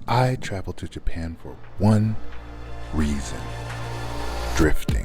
I traveled to Japan for one reason: drifting.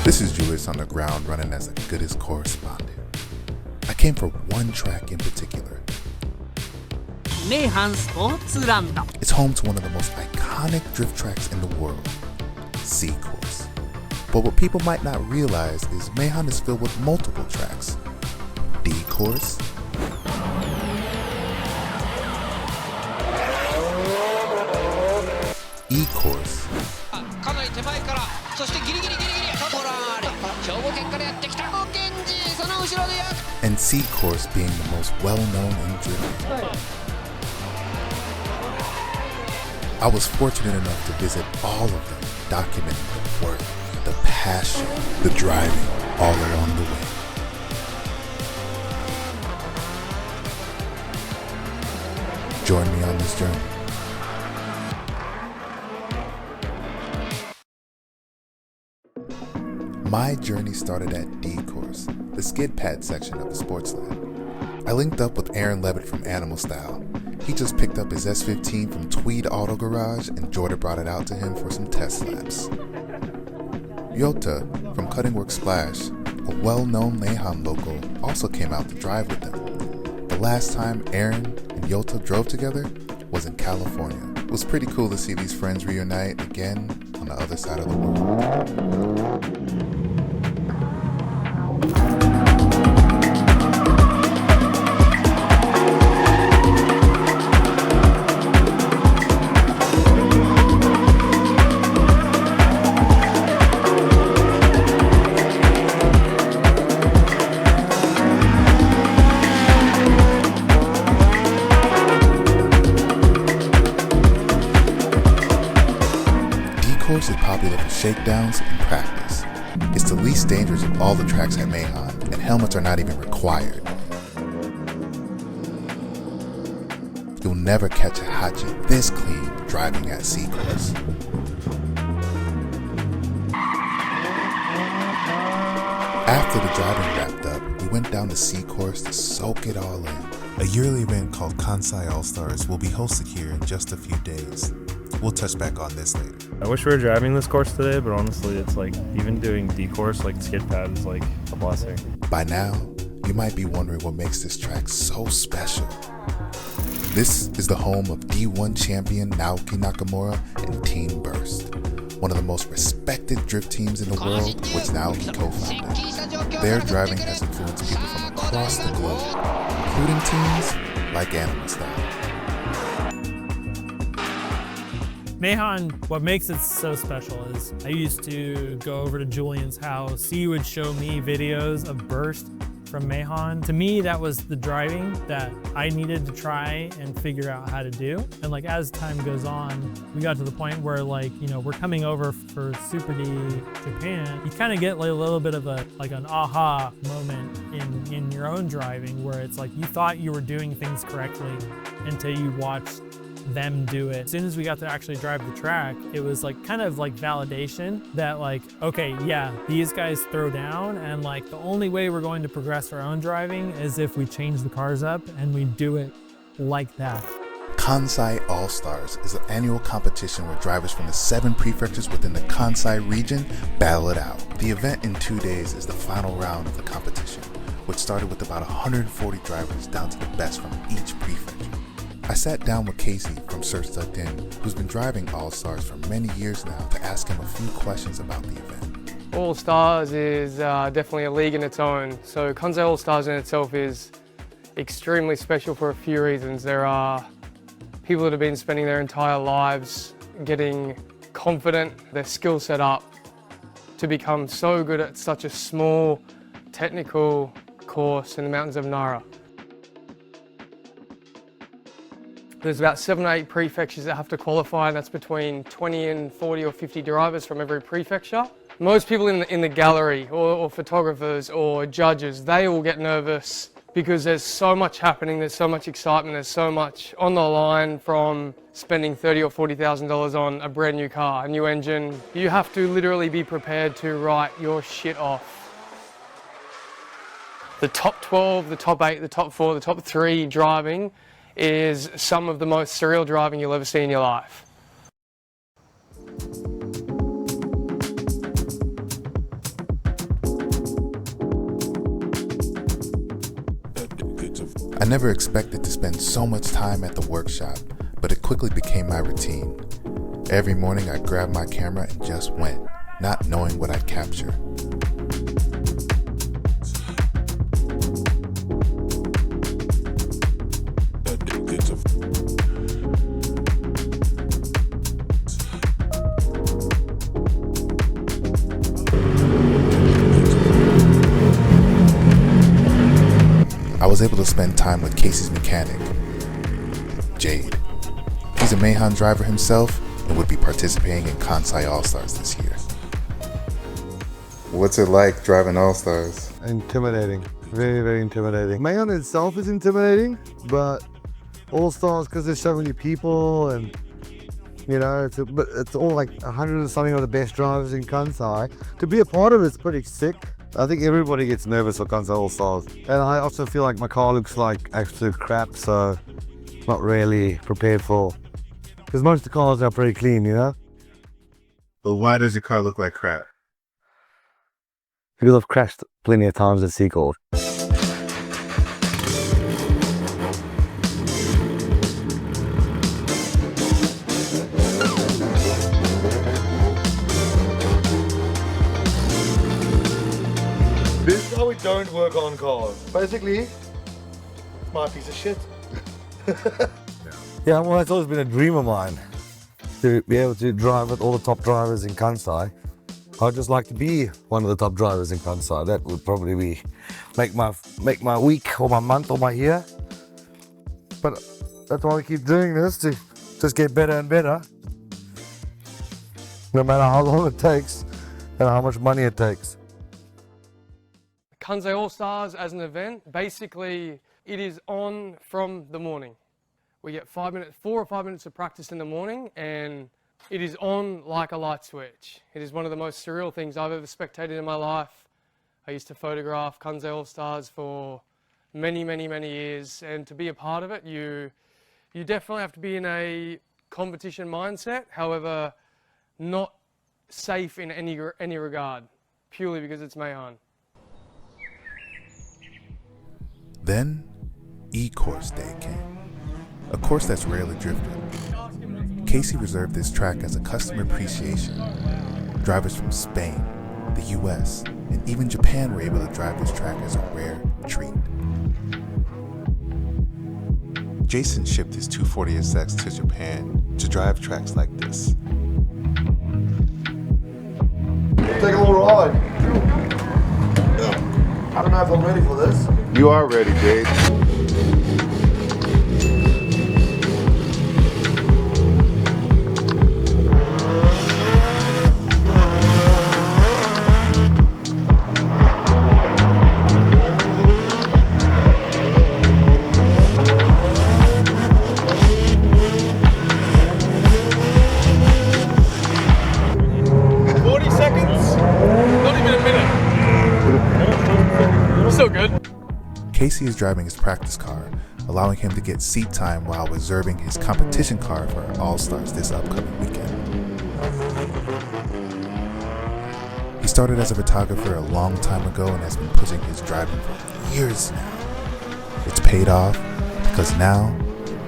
This is Julius on the ground running as a Goodest correspondent. I came for one track in particular. Meihan Sportsland. It's home to one of the most iconic drift tracks in the world, Ecourse. But what people might not realize is Meihan is filled with multiple tracks. Decourse, Ecourse, and Decourse being the most well-known in drifting. I was fortunate enough to visit all of them, documenting the work, the passion, the driving all along the way. Join me on this journey. My journey started at Decourse, the skid pad section of the Sportsland. I linked up with Aaron Levitt from Animal Style. He just picked up his S15 from Tweed Auto Garage and Jordan brought it out to him for some test laps. Yota from Cutting Work Splash, a well-known Meihan local, also came out to drive with them. The last time Aaron and Yota drove together was in California. It was pretty cool to see these friends reunite again on the other side of the world. Ecourse is popular for shakedowns and practice. It's the least dangerous of all the tracks at Meihan, and helmets are not even required. You'll never catch a hachi this clean driving at Ecourse. After the driving wrapped up, we went down to Ecourse to soak it all in. A yearly event called Kansai Allstars will be hosted here in just a few days. We'll touch back on this later. I wish we were driving this course today, but honestly, it's like even doing Decourse like skid pad is like a blessing. By now, you might be wondering what makes this track so special. This is the home of D1 champion Naoki Nakamura and Team Burst, one of the most respected drift teams in the world, which Naoki co-founded. Their driving has influenced people from across the globe, including teams like Animal Style. Meihan, what makes it so special is I used to go over to Julian's house. He would show me videos of Burst from Meihan. To me, that was the driving that I needed to try and figure out how to do. And like as time goes on, we got to the point where like, you know, we're coming over for Super D Japan. You kind of get like a little bit of an aha moment in your own driving where it's like you thought you were doing things correctly until you watched them do it. As soon as we got to actually drive the track, it was like kind of like validation that like, okay, yeah, these guys throw down, and like the only way we're going to progress our own driving is if we change the cars up and we do it like that. Kansai Allstars is an annual competition where drivers from the 7 prefectures within the Kansai region battle it out. The event in 2 days is the final round of the competition, which started with about 140 drivers down to the best from each prefecture. I sat down with Casey from Search Tucked In, who's been driving Allstars for many years now, to ask him a few questions about the event. Allstars is definitely a league in its own. So Kansai Allstars in itself is extremely special for a few reasons. There are people that have been spending their entire lives getting confident, their skill set up to become so good at such a small technical course in the mountains of Nara. There's about 7 or 8 prefectures that have to qualify, and that's between 20 and 40 or 50 drivers from every prefecture. Most people in the gallery or photographers or judges, they all get nervous because there's so much happening, there's so much excitement, there's so much on the line from spending $30,000 or $40,000 on a brand new car, a new engine. You have to literally be prepared to write your shit off. The top 12, the top 8, the top 4, the top 3 driving is some of the most surreal driving you'll ever see in your life. I never expected to spend so much time at the workshop, but it quickly became my routine. Every morning I grabbed my camera and just went, not knowing what I'd capture. I was able to spend time with Casey's mechanic, Jade. He's a Meihan driver himself and would be participating in Kansai Allstars this year. What's it like driving Allstars? Intimidating, very, very intimidating. Meihan itself is intimidating, but Allstars, because there's so many people and you know, it's all like 100 and something of the best drivers in Kansai. To be a part of it's pretty sick. I think everybody gets nervous for Kansai All-Stars. And I also feel like my car looks like absolute crap, so not really prepared for, because most of the cars are pretty clean, you know? But why does your car look like crap? Because I've crashed plenty of times at Ecourse. This is how we don't work on cars. Basically, it's my piece of shit. Yeah, well, it's always been a dream of mine to be able to drive with all the top drivers in Kansai. I'd just like to be one of the top drivers in Kansai. That would probably be make my week or my month or my year. But that's why we keep doing this, to just get better and better. No matter how long it takes and how much money it takes. Kansai All-Stars as an event, basically it is on from the morning. We get 4 or 5 minutes of practice in the morning and it is on like a light switch. It is one of the most surreal things I've ever spectated in my life. I used to photograph Kansai All-Stars for many, many, many years, and to be a part of it, you definitely have to be in a competition mindset, however, not safe in any regard, purely because it's Meihan. Then, Ecourse Day came, a course that's rarely drifted. Casey reserved this track as a customer appreciation. Drivers from Spain, the US, and even Japan were able to drive this track as a rare treat. Jason shipped his 240SX to Japan to drive tracks like this. Take a little ride. I don't know if I'm ready for this. You are ready, Jade. Casey is driving his practice car, allowing him to get seat time while reserving his competition car for Allstars this upcoming weekend. He started as a photographer a long time ago and has been pushing his driving for years now. It's paid off because now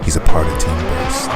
he's a part of Team Goodest.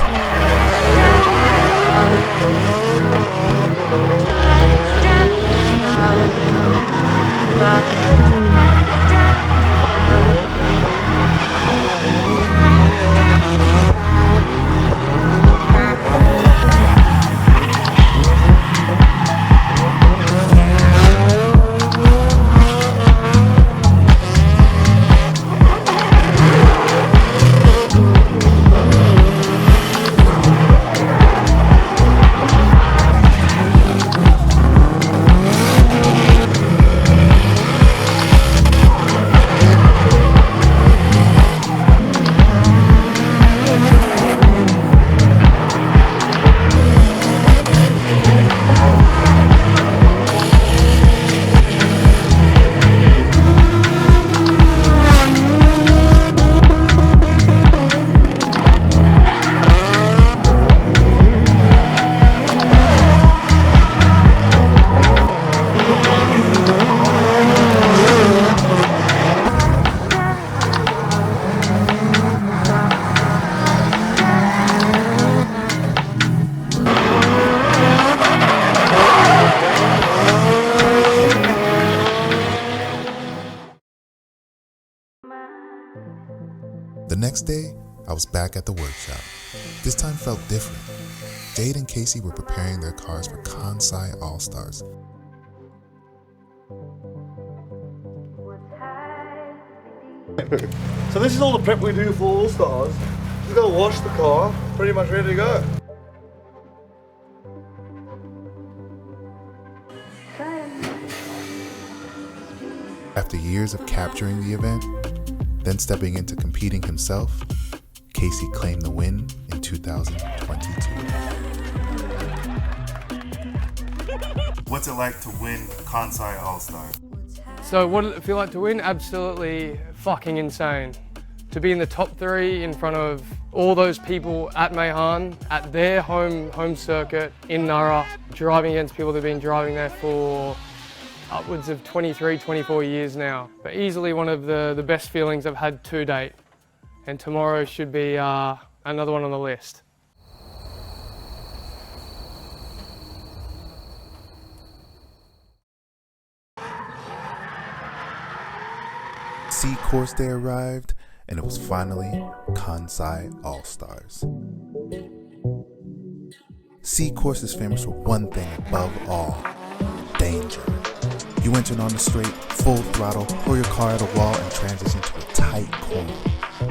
next day, I was back at the workshop. This time felt different. Jade and Casey were preparing their cars for Kansai Allstars. So this is all the prep we do for All-Stars. Just gotta wash the car, pretty much ready to go. After years of capturing the event, then stepping into competing himself, Casey claimed the win in 2022. What's it like to win Kansai All-Star? So what did it feel like to win? Absolutely fucking insane. To be in the top 3 in front of all those people at Meihan, at their home circuit in Nara, driving against people that have been driving there for upwards of 23, 24 years now. But easily one of the best feelings I've had to date. And tomorrow should be another one on the list. Ecourse day arrived, and it was finally Kansai All-Stars. Ecourse is famous for one thing above all: danger. You enter on the straight, full throttle, pull your car at a wall, and transition to a tight corner.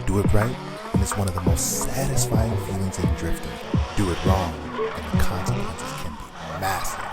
Do it right, and it's one of the most satisfying feelings in drifting. Do it wrong, and the consequences can be massive.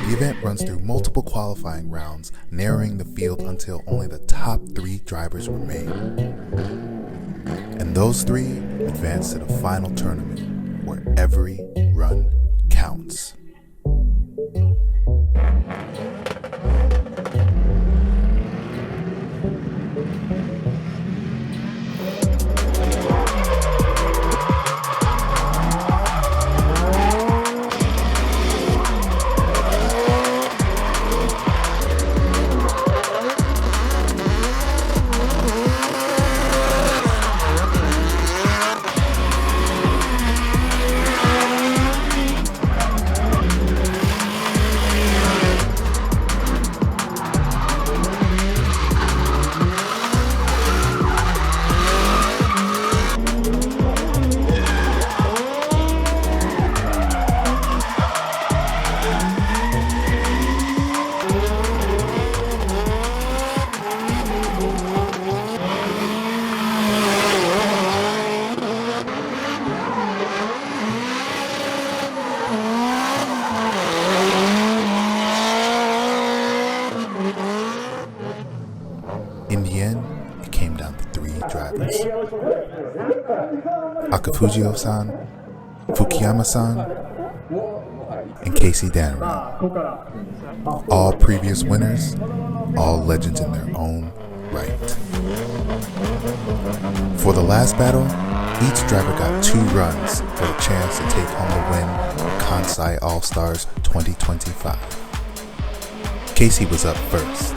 The event runs through multiple qualifying rounds, narrowing the field until only the top 3 drivers remain. And those 3 advance to the final tournament, where every run counts. In the end, it came down to 3 drivers: Akafujio-san, Fukuyama-san, and Casey Dannery. All previous winners, all legends in their own right. For the last battle, each driver got 2 runs for the chance to take home the win of Kansai All-Stars 2025. Casey was up first.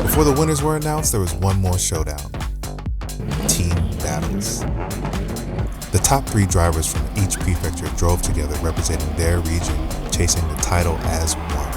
Before the winners were announced, there was one more showdown: team battles. The top 3 drivers from each prefecture drove together, representing their region, chasing the title as one.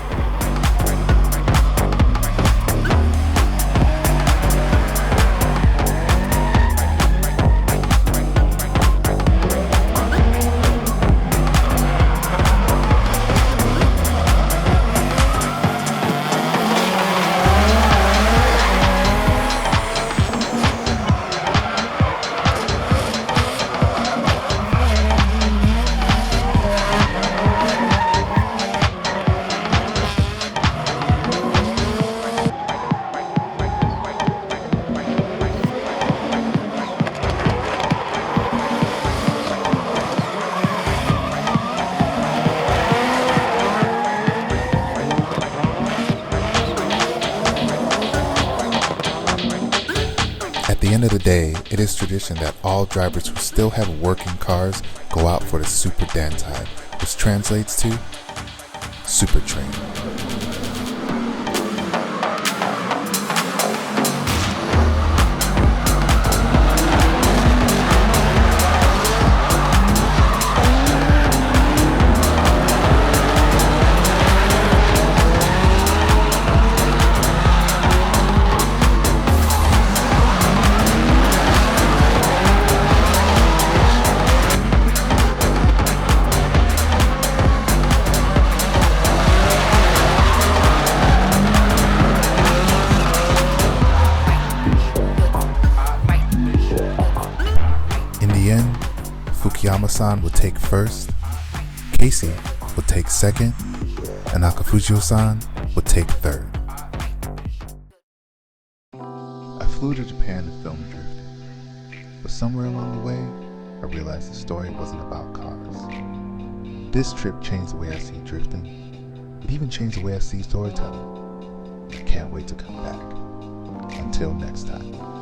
Today, it is tradition that all drivers who still have working cars go out for the Super Dantide, which translates to Super Train. Fukuyama-san would take first, Casey would take second, and Akafujio-san would take third. I flew to Japan to film drifting, but somewhere along the way, I realized the story wasn't about cars. This trip changed the way I see drifting. It even changed the way I see storytelling. I can't wait to come back. Until next time.